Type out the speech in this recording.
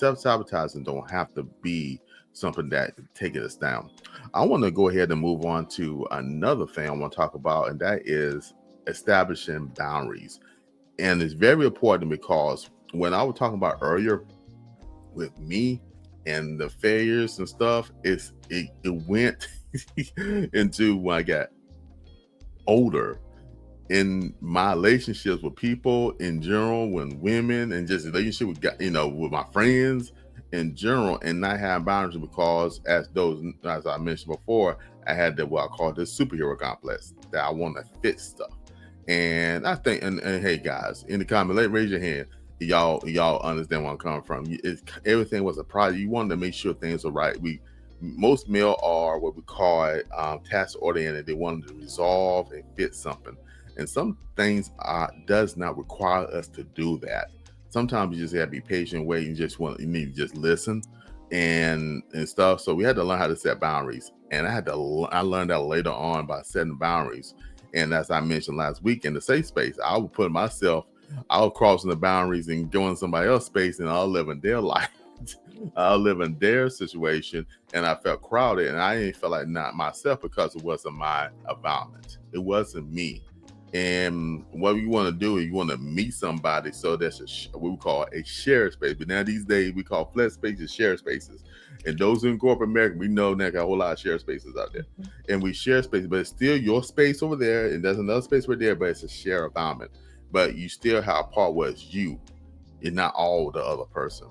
self-sabotaging don't have to be something that taking us down. I want to go ahead and move on to another thing I want to talk about, and that is establishing boundaries. And it's very important because when I was talking about earlier with me and the failures and stuff, it went into when I got older in my relationships with people in general, when women, and just relationship with with my friends in general, and not have boundaries because as I mentioned before, I had what I call this superhero complex that I want to fix stuff. And I think, and hey guys, in the comment, raise your hand. Y'all understand where I'm coming from. Everything was a project. You wanted to make sure things are right. Most male are what we call it, task oriented. They wanted to resolve and fit something, and some things does not require us to do that. Sometimes you just have to be patient, wait, you need to just listen and stuff. So we had to learn how to set boundaries, and I learned that later on by setting boundaries. And as I mentioned last week, in the safe space, I would put myself, I was crossing the boundaries and going somebody else's space, and I'll live in their life. I'll live in their situation, and I felt crowded, and I didn't feel like not myself because it wasn't my environment. It wasn't me. And what you want to do is you want to meet somebody, so that's what we call a shared space. But now these days we call flex spaces shared spaces. And those in corporate America, we know that got a whole lot of shared spaces out there. And we share space, but it's still your space over there, and there's another space right there, but it's a shared environment. But you still have a part where it's you. It's not all the other person.